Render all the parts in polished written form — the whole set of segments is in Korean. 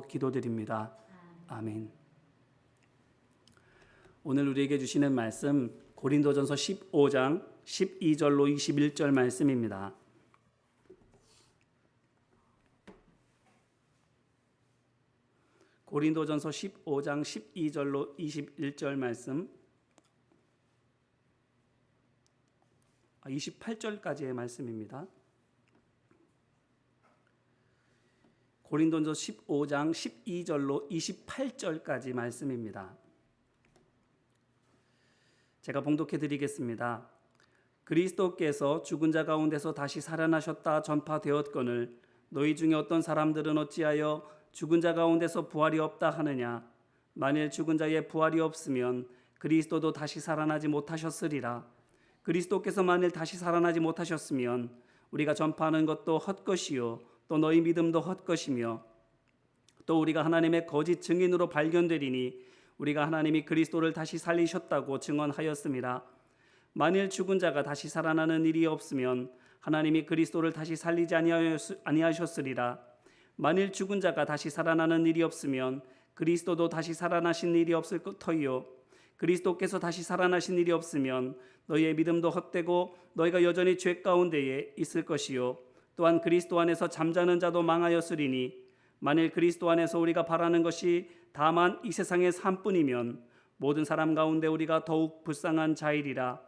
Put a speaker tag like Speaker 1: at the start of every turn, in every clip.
Speaker 1: 기도드립니다. 아멘. 오늘 우리에게 주시는 말씀 고린도전서 15장 12절로 21절 말씀입니다. 고린도전서 15장 12절로 21절 말씀, 28절까지의 말씀입니다. 고린도전서 15장 12절로 28절까지 말씀입니다. 제가 봉독해 드리겠습니다. 그리스도께서 죽은 자 가운데서 다시 살아나셨다 전파되었거늘 너희 중에 어떤 사람들은 어찌하여 죽은 자 가운데서 부활이 없다 하느냐. 만일 죽은 자의 부활이 없으면 그리스도도 다시 살아나지 못하셨으리라. 그리스도께서 만일 다시 살아나지 못하셨으면 우리가 전파하는 것도 헛것이요 또 너희 믿음도 헛것이며 또 우리가 하나님의 거짓 증인으로 발견되리니 우리가 하나님이 그리스도를 다시 살리셨다고 증언하였습니다. 만일 죽은 자가 다시 살아나는 일이 없으면 하나님이 그리스도를 다시 살리지 아니하셨으리라. 만일 죽은 자가 다시 살아나는 일이 없으면 그리스도도 다시 살아나신 일이 없을 터이요 그리스도께서 다시 살아나신 일이 없으면 너희의 믿음도 헛되고 너희가 여전히 죄 가운데에 있을 것이요 또한 그리스도 안에서 잠자는 자도 망하였으리니 만일 그리스도 안에서 우리가 바라는 것이 다만 이 세상의 삶뿐이면 모든 사람 가운데 우리가 더욱 불쌍한 자이리라.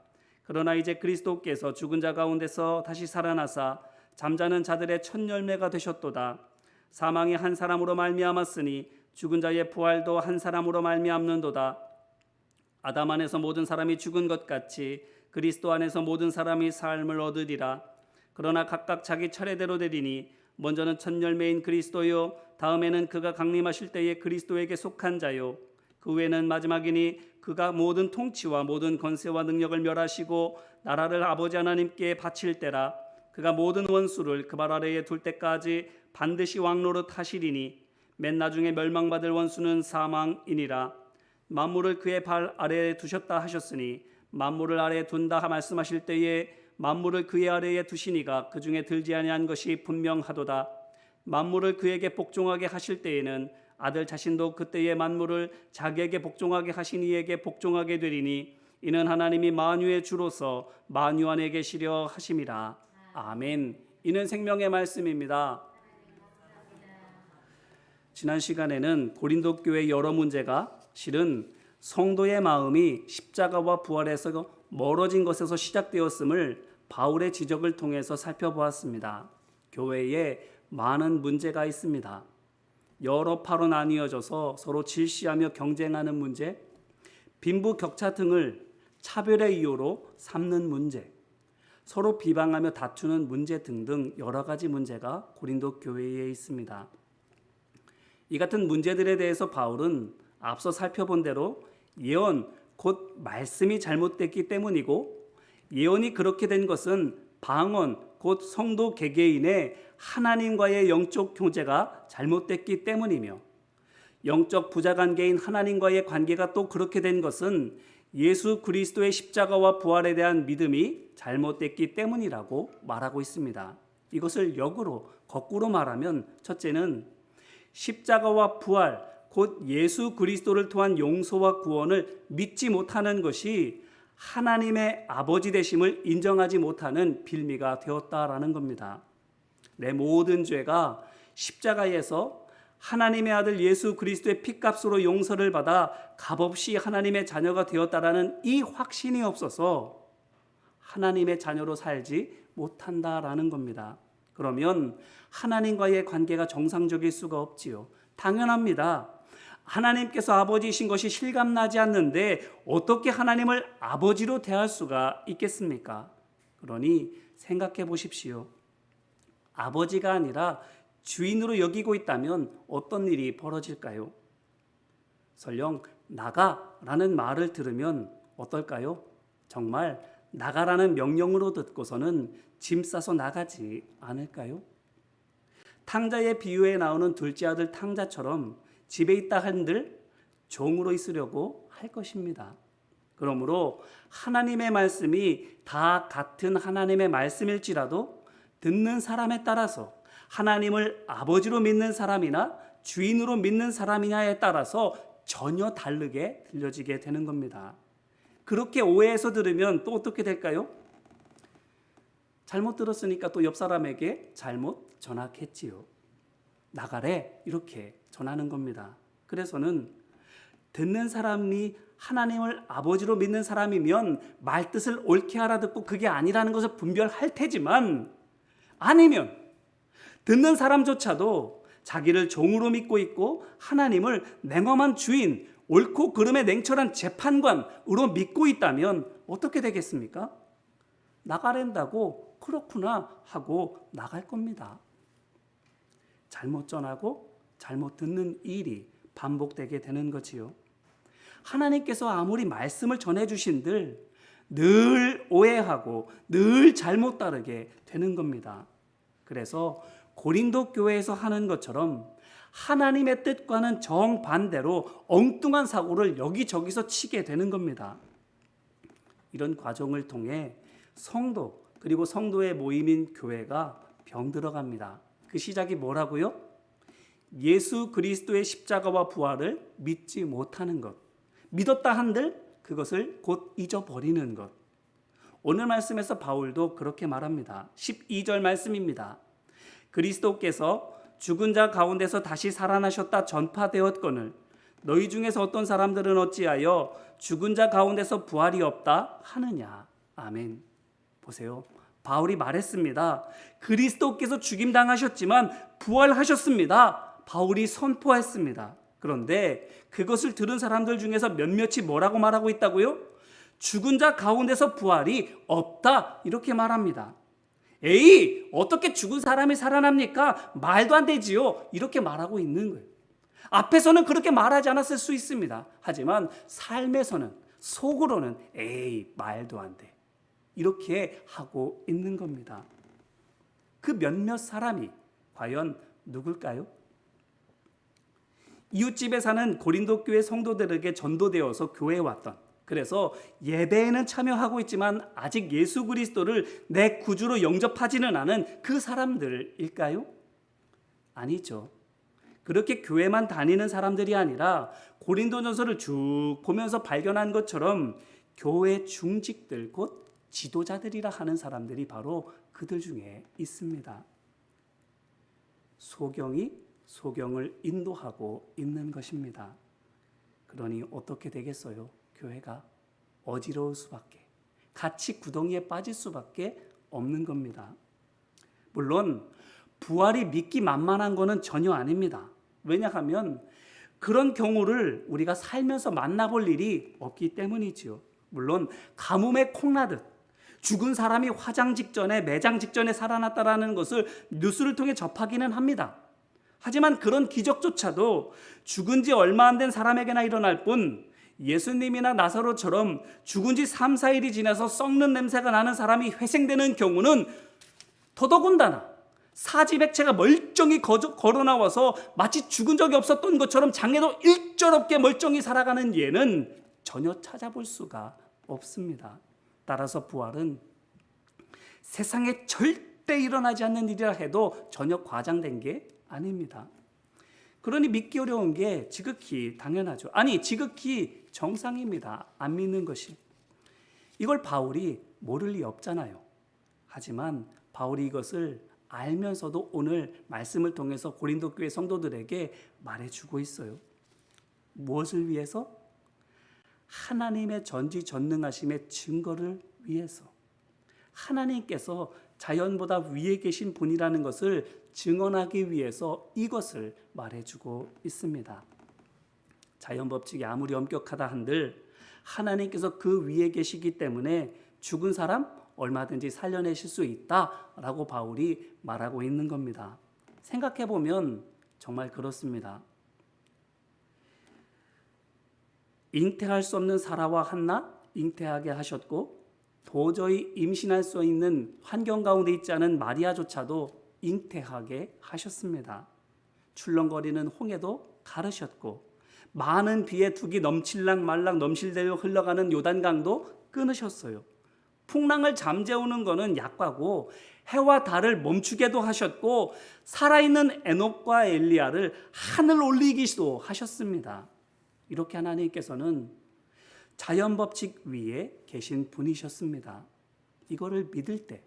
Speaker 1: 그러나 이제 그리스도께서 죽은 자 가운데서 다시 살아나사 잠자는 자들의 첫 열매가 되셨도다. 사망이 한 사람으로 말미암았으니 죽은 자의 부활도 한 사람으로 말미암는도다. 아담 안에서 모든 사람이 죽은 것 같이 그리스도 안에서 모든 사람이 삶을 얻으리라. 그러나 각각 자기 차례대로 되리니 먼저는 첫 열매인 그리스도요 다음에는 그가 강림하실 때에 그리스도에게 속한 자요 그 후에는 마지막이니 그가 모든 통치와 모든 권세와 능력을 멸하시고 나라를 아버지 하나님께 바칠 때라. 그가 모든 원수를 그 발 아래에 둘 때까지 반드시 왕노릇 하시리니 맨 나중에 멸망받을 원수는 사망이니라. 만물을 그의 발 아래에 두셨다 하셨으니 만물을 아래에 둔다 말씀하실 때에 만물을 그의 아래에 두시니가 그 중에 들지 아니한 것이 분명하도다. 만물을 그에게 복종하게 하실 때에는 아들 자신도 그때의 만물을 자기에게 복종하게 하신 이에게 복종하게 되리니 이는 하나님이 만유의 주로서 만유 안에 계시려 하심이라. 아멘. 이는 생명의 말씀입니다. 지난 시간에는 고린도 교회 여러 문제가 실은 성도의 마음이 십자가와 부활에서 멀어진 것에서 시작되었음을 바울의 지적을 통해서 살펴보았습니다. 교회에 많은 문제가 있습니다. 여러 파로 나뉘어져서 서로 질시하며 경쟁하는 문제, 빈부격차 등을 차별의 이유로 삼는 문제, 서로 비방하며 다투는 문제 등등 여러 가지 문제가 고린도 교회에 있습니다. 이 같은 문제들에 대해서 바울은 앞서 살펴본 대로 예언 곧 말씀이 잘못됐기 때문이고 예언이 그렇게 된 것은 방언 곧 성도 개개인의 하나님과의 영적 교제가 잘못됐기 때문이며 영적 부자관계인 하나님과의 관계가 또 그렇게 된 것은 예수 그리스도의 십자가와 부활에 대한 믿음이 잘못됐기 때문이라고 말하고 있습니다. 이것을 역으로 거꾸로 말하면 첫째는 십자가와 부활 곧 예수 그리스도를 통한 용서와 구원을 믿지 못하는 것이 하나님의 아버지 되심을 인정하지 못하는 빌미가 되었다라는 겁니다. 내 모든 죄가 십자가에서 하나님의 아들 예수 그리스도의 피값으로 용서를 받아 값없이 하나님의 자녀가 되었다라는 이 확신이 없어서 하나님의 자녀로 살지 못한다라는 겁니다. 그러면 하나님과의 관계가 정상적일 수가 없지요. 당연합니다. 하나님께서 아버지이신 것이 실감나지 않는데 어떻게 하나님을 아버지로 대할 수가 있겠습니까? 그러니 생각해 보십시오. 아버지가 아니라 주인으로 여기고 있다면 어떤 일이 벌어질까요? 설령 나가라는 말을 들으면 어떨까요? 정말 나가라는 명령으로 듣고서는 짐 싸서 나가지 않을까요? 탕자의 비유에 나오는 둘째 아들 탕자처럼 집에 있다 한들 종으로 있으려고 할 것입니다. 그러므로 하나님의 말씀이 다 같은 하나님의 말씀일지라도 듣는 사람에 따라서 하나님을 아버지로 믿는 사람이나 주인으로 믿는 사람이냐에 따라서 전혀 다르게 들려지게 되는 겁니다. 그렇게 오해해서 들으면 또 어떻게 될까요? 잘못 들었으니까 또 옆 사람에게 잘못 전하겠지요. 나가래 이렇게 전하는 겁니다. 그래서는 듣는 사람이 하나님을 아버지로 믿는 사람이면 말뜻을 옳게 알아듣고 그게 아니라는 것을 분별할 테지만, 아니면 듣는 사람조차도 자기를 종으로 믿고 있고 하나님을 냉엄한 주인, 옳고 그름의 냉철한 재판관으로 믿고 있다면 어떻게 되겠습니까? 나가랜다고 그렇구나 하고 나갈 겁니다. 잘못 전하고 잘못 듣는 일이 반복되게 되는 거지요. 하나님께서 아무리 말씀을 전해주신들 늘 오해하고 늘 잘못 따르게 되는 겁니다. 그래서 고린도 교회에서 하는 것처럼 하나님의 뜻과는 정반대로 엉뚱한 사고를 여기저기서 치게 되는 겁니다. 이런 과정을 통해 성도, 그리고 성도의 모임인 교회가 병들어갑니다. 그 시작이 뭐라고요? 예수 그리스도의 십자가와 부활을 믿지 못하는 것. 믿었다 한들 그것을 곧 잊어버리는 것. 오늘 말씀에서 바울도 그렇게 말합니다. 12절 말씀입니다. 그리스도께서 죽은 자 가운데서 다시 살아나셨다 전파되었거늘 너희 중에서 어떤 사람들은 어찌하여 죽은 자 가운데서 부활이 없다 하느냐. 아멘. 보세요. 바울이 말했습니다. 그리스도께서 죽임당하셨지만 부활하셨습니다. 바울이 선포했습니다. 그런데 그것을 들은 사람들 중에서 몇몇이 뭐라고 말하고 있다고요? 죽은 자 가운데서 부활이 없다 이렇게 말합니다. 에이, 어떻게 죽은 사람이 살아납니까? 말도 안 되지요. 이렇게 말하고 있는 거예요. 앞에서는 그렇게 말하지 않았을 수 있습니다. 하지만 삶에서는, 속으로는 에이, 말도 안 돼. 이렇게 하고 있는 겁니다. 그 몇몇 사람이 과연 누굴까요? 이웃집에 사는 고린도 교회 성도들에게 전도되어서 교회에 왔던, 그래서 예배에는 참여하고 있지만 아직 예수 그리스도를 내 구주로 영접하지는 않은 그 사람들일까요? 아니죠. 그렇게 교회만 다니는 사람들이 아니라 고린도전서를 쭉 보면서 발견한 것처럼 교회 중직들, 곧 지도자들이라 하는 사람들이 바로 그들 중에 있습니다. 소경이 소경을 인도하고 있는 것입니다. 그러니 어떻게 되겠어요? 교회가 어지러울 수밖에, 같이 구덩이에 빠질 수밖에 없는 겁니다. 물론 부활이 믿기 만만한 것은 전혀 아닙니다. 왜냐하면 그런 경우를 우리가 살면서 만나볼 일이 없기 때문이지요. 물론 가뭄에 콩나듯 죽은 사람이 화장 직전에, 매장 직전에 살아났다라는 것을 뉴스를 통해 접하기는 합니다. 하지만 그런 기적조차도 죽은 지 얼마 안 된 사람에게나 일어날 뿐, 예수님이나 나사로처럼 죽은 지 3, 4일이 지나서 썩는 냄새가 나는 사람이 회생되는 경우는 더더군다나 사지백체가 멀쩡히 걸어나와서 마치 죽은 적이 없었던 것처럼 장래도 일절없게 멀쩡히 살아가는 예는 전혀 찾아볼 수가 없습니다. 따라서 부활은 세상에 절대 일어나지 않는 일이라 해도 전혀 과장된 게 아닙니다. 그러니 믿기 어려운 게 지극히 당연하죠. 아니, 지극히 정상입니다. 안 믿는 것이. 이걸 바울이 모를 리 없잖아요. 하지만 바울이 이것을 알면서도 오늘 말씀을 통해서 고린도 교회 성도들에게 말해주고 있어요. 무엇을 위해서? 하나님의 전지전능하심의 증거를 위해서. 하나님께서 자연보다 위에 계신 분이라는 것을 증언하기 위해서 이것을 말해주고 있습니다. 자연 법칙이 아무리 엄격하다 한들 하나님께서 그 위에 계시기 때문에 죽은 사람 얼마든지 살려내실 수 있다라고 바울이 말하고 있는 겁니다. 생각해보면 정말 그렇습니다. 잉태할 수 없는 사라와 한나 잉태하게 하셨고, 도저히 임신할 수 있는 환경 가운데 있지 않은 마리아조차도 잉태하게 하셨습니다. 출렁거리는 홍해도 가르셨고, 많은 비에 둑이 넘칠락 말락 넘실대로 흘러가는 요단강도 끊으셨어요. 풍랑을 잠재우는 것은 약과고 해와 달을 멈추게도 하셨고 살아있는 에녹과 엘리야를 하늘 올리기도 하셨습니다. 이렇게 하나님께서는 자연 법칙 위에 계신 분이셨습니다. 이거를 믿을 때,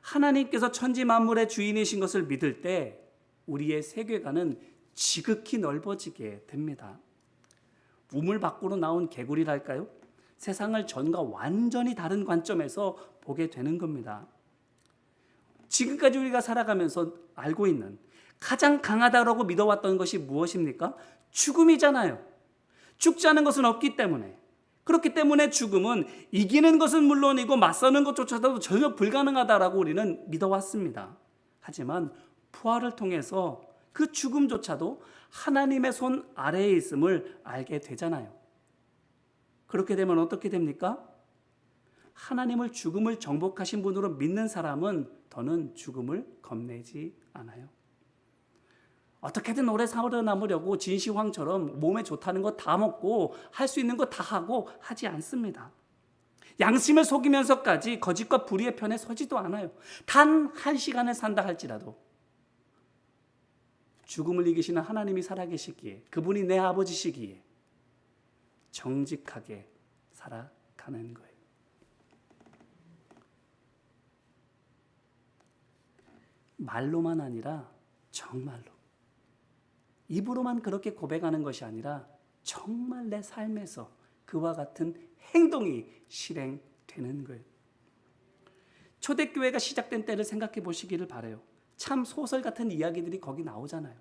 Speaker 1: 하나님께서 천지 만물의 주인이신 것을 믿을 때 우리의 세계관은 지극히 넓어지게 됩니다. 우물 밖으로 나온 개구리랄까요? 세상을 전과 완전히 다른 관점에서 보게 되는 겁니다. 지금까지 우리가 살아가면서 알고 있는 가장 강하다고 믿어왔던 것이 무엇입니까? 죽음이잖아요. 죽지 않은 것은 없기 때문에. 그렇기 때문에 죽음은 이기는 것은 물론이고 맞서는 것조차도 전혀 불가능하다라고 우리는 믿어왔습니다. 하지만 부활을 통해서 그 죽음조차도 하나님의 손 아래에 있음을 알게 되잖아요. 그렇게 되면 어떻게 됩니까? 하나님을 죽음을 정복하신 분으로 믿는 사람은 더는 죽음을 겁내지 않아요. 어떻게든 오래 살아남으려고 진시황처럼 몸에 좋다는 거 다 먹고 할 수 있는 거 다 하고 하지 않습니다. 양심을 속이면서까지 거짓과 불의의 편에 서지도 않아요. 단 1시간을 산다 할지라도 죽음을 이기시는 하나님이 살아계시기에, 그분이 내 아버지시기에 정직하게 살아가는 거예요. 말로만 아니라 정말로, 입으로만 그렇게 고백하는 것이 아니라 정말 내 삶에서 그와 같은 행동이 실행되는 거예요. 초대교회가 시작된 때를 생각해 보시기를 바라요. 참 소설 같은 이야기들이 거기 나오잖아요.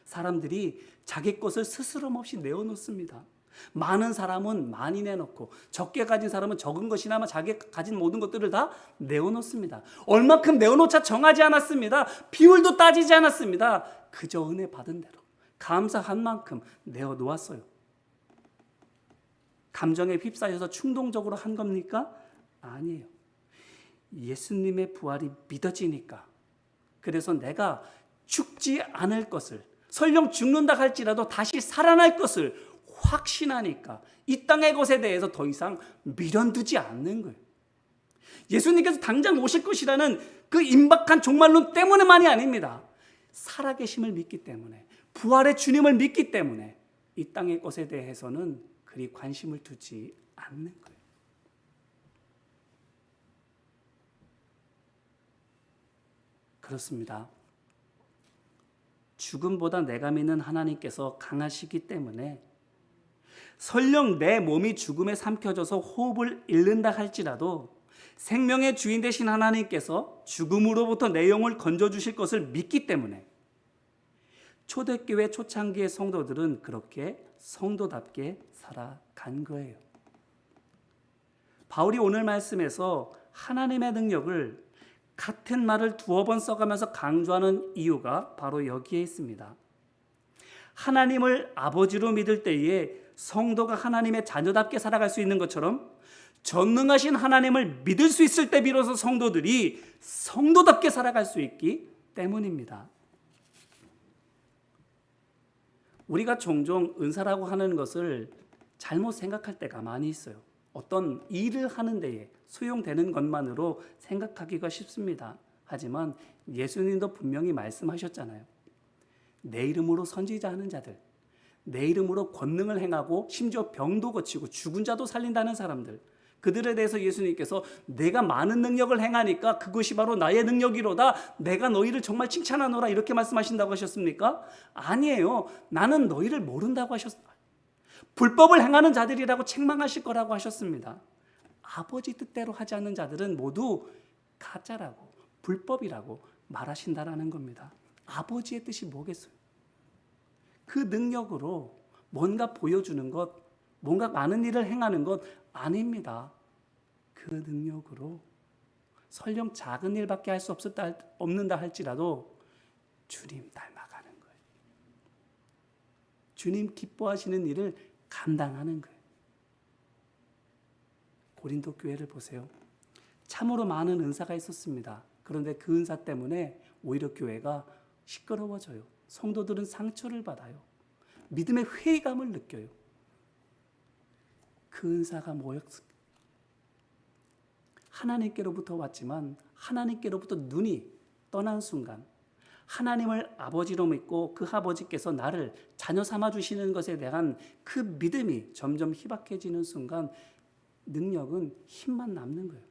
Speaker 1: 사람들이 자기 것을 스스럼없이 내어놓습니다. 많은 사람은 많이 내놓고 적게 가진 사람은 적은 것이나마 자기가 가진 모든 것들을 다 내어놓습니다. 얼마큼 내어놓자 정하지 않았습니다. 비율도 따지지 않았습니다. 그저 은혜 받은 대로 감사한 만큼 내어놓았어요. 감정에 휩싸여서 충동적으로 한 겁니까? 아니에요. 예수님의 부활이 믿어지니까, 그래서 내가 죽지 않을 것을, 설령 죽는다 할지라도 다시 살아날 것을 확신하니까 이 땅의 것에 대해서 더 이상 미련두지 않는 거예요. 예수님께서 당장 오실 것이라는 그 임박한 종말론 때문에만이 아닙니다. 살아계심을 믿기 때문에, 부활의 주님을 믿기 때문에 이 땅의 것에 대해서는 그리 관심을 두지 않는 거예요. 그렇습니다. 죽음보다 내가 믿는 하나님께서 강하시기 때문에 설령 내 몸이 죽음에 삼켜져서 호흡을 잃는다 할지라도 생명의 주인 되신 하나님께서 죽음으로부터 내 영을 건져주실 것을 믿기 때문에 초대교회 초창기의 성도들은 그렇게 성도답게 살아간 거예요. 바울이 오늘 말씀에서 하나님의 능력을 같은 말을 두어 번 써가면서 강조하는 이유가 바로 여기에 있습니다. 하나님을 아버지로 믿을 때에 성도가 하나님의 자녀답게 살아갈 수 있는 것처럼 전능하신 하나님을 믿을 수 있을 때 비로소 성도들이 성도답게 살아갈 수 있기 때문입니다. 우리가 종종 은사라고 하는 것을 잘못 생각할 때가 많이 있어요. 어떤 일을 하는 데에 수용되는 것만으로 생각하기가 쉽습니다. 하지만 예수님도 분명히 말씀하셨잖아요. 내 이름으로 선지자하는 자들, 내 이름으로 권능을 행하고 심지어 병도 고치고 죽은 자도 살린다는 사람들, 그들에 대해서 예수님께서 내가 많은 능력을 행하니까 그것이 바로 나의 능력이로다, 내가 너희를 정말 칭찬하노라, 이렇게 말씀하신다고 하셨습니까? 아니에요. 나는 너희를 모른다고 하셨습니다. 불법을 행하는 자들이라고 책망하실 거라고 하셨습니다. 아버지 뜻대로 하지 않는 자들은 모두 가짜라고, 불법이라고 말하신다라는 겁니다. 아버지의 뜻이 뭐겠어요? 그 능력으로 뭔가 보여주는 것, 뭔가 많은 일을 행하는 것 아닙니다. 그 능력으로 설령 작은 일밖에 할 수 없는다 할지라도 주님 닮아가는 거예요. 주님 기뻐하시는 일을 감당하는 거예요. 고린도 교회를 보세요. 참으로 많은 은사가 있었습니다. 그런데 그 은사 때문에 오히려 교회가 시끄러워져요. 성도들은 상처를 받아요. 믿음의 회의감을 느껴요. 그 은사가 뭐였을까? 하나님께로부터 왔지만 하나님께로부터 눈이 떠난 순간, 하나님을 아버지로 믿고 그 아버지께서 나를 자녀 삼아 주시는 것에 대한 그 믿음이 점점 희박해지는 순간 능력은 힘만 남는 거예요.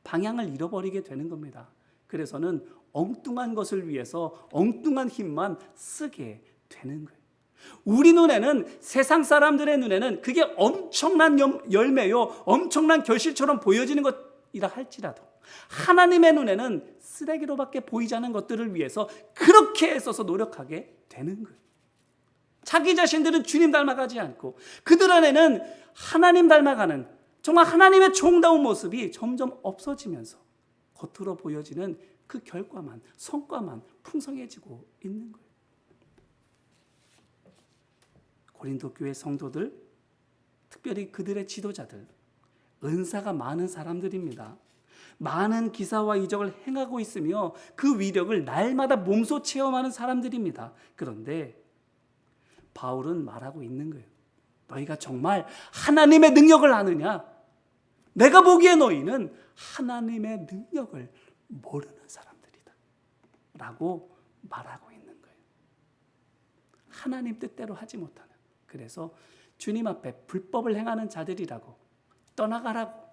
Speaker 1: 방향을 잃어버리게 되는 겁니다. 그래서는 엉뚱한 것을 위해서 엉뚱한 힘만 쓰게 되는 거예요. 우리 눈에는, 세상 사람들의 눈에는 그게 엄청난 열매요, 엄청난 결실처럼 보여지는 것이라 할지라도 하나님의 눈에는 쓰레기로밖에 보이지 않는 것들을 위해서 그렇게 애써서 노력하게 되는 거예요. 자기 자신들은 주님 닮아가지 않고 그들 안에는 하나님 닮아가는 정말 하나님의 종다운 모습이 점점 없어지면서 겉으로 보여지는 그 결과만, 성과만 풍성해지고 있는 거예요. 고린도 교회 성도들, 특별히 그들의 지도자들, 은사가 많은 사람들입니다. 많은 기사와 이적을 행하고 있으며 그 위력을 날마다 몸소 체험하는 사람들입니다. 그런데 바울은 말하고 있는 거예요. 너희가 정말 하나님의 능력을 아느냐? 내가 보기에 너희는 하나님의 능력을 모르는 사람들이다 라고 말하고 있는 거예요. 하나님 뜻대로 하지 못하는, 그래서 주님 앞에 불법을 행하는 자들이라고, 떠나가라고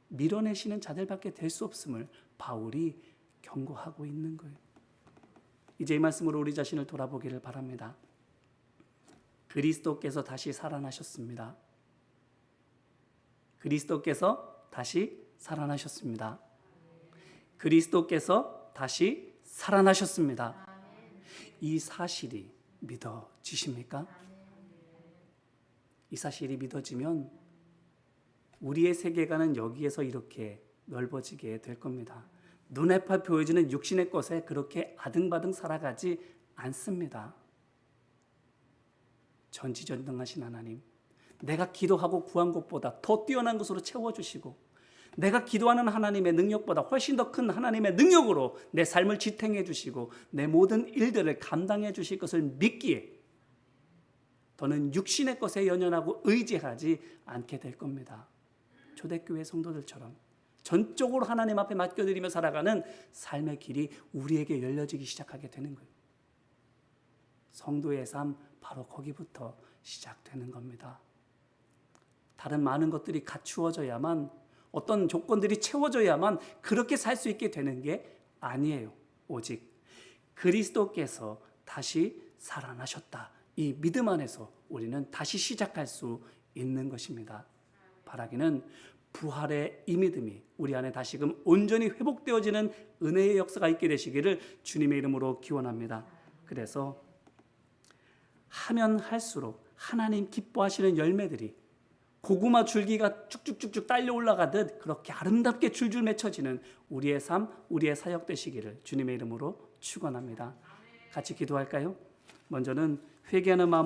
Speaker 1: 밀어내시는 자들밖에 될 수 없음을 바울이 경고하고 있는 거예요. 이제 이 말씀으로 우리 자신을 돌아보기를 바랍니다. 그리스도께서 다시 살아나셨습니다. 그리스도께서 다시 살아나셨습니다. 그리스도께서 다시 살아나셨습니다. 이 사실이 믿어지십니까? 이 사실이 믿어지면 우리의 세계관은 여기에서 이렇게 넓어지게 될 겁니다. 눈에 보여지는 육신의 것에 그렇게 아등바등 살아가지 않습니다. 전지전능하신 하나님, 내가 기도하고 구한 것보다 더 뛰어난 것으로 채워주시고, 내가 기도하는 하나님의 능력보다 훨씬 더 큰 하나님의 능력으로 내 삶을 지탱해 주시고 내 모든 일들을 감당해 주실 것을 믿기에 더는 육신의 것에 연연하고 의지하지 않게 될 겁니다. 초대교회 성도들처럼 전적으로 하나님 앞에 맡겨드리며 살아가는 삶의 길이 우리에게 열려지기 시작하게 되는 거예요. 성도의 삶, 바로 거기부터 시작되는 겁니다. 다른 많은 것들이 갖추어져야만, 어떤 조건들이 채워져야만 그렇게 살 수 있게 되는 게 아니에요. 오직 그리스도께서 다시 살아나셨다, 이 믿음 안에서 우리는 다시 시작할 수 있는 것입니다. 바라기는 부활의 이 믿음이 우리 안에 다시금 온전히 회복되어지는 은혜의 역사가 있게 되시기를 주님의 이름으로 기원합니다. 그래서 하면 할수록 하나님 기뻐하시는 열매들이 고구마 줄기가 쭉쭉쭉쭉 딸려 올라가듯 그렇게 아름답게 줄줄 맺혀지는 우리의 삶, 우리의 사역 되시기를 주님의 이름으로 축원합니다. 같이 기도할까요? 먼저는 회개하는 마음으로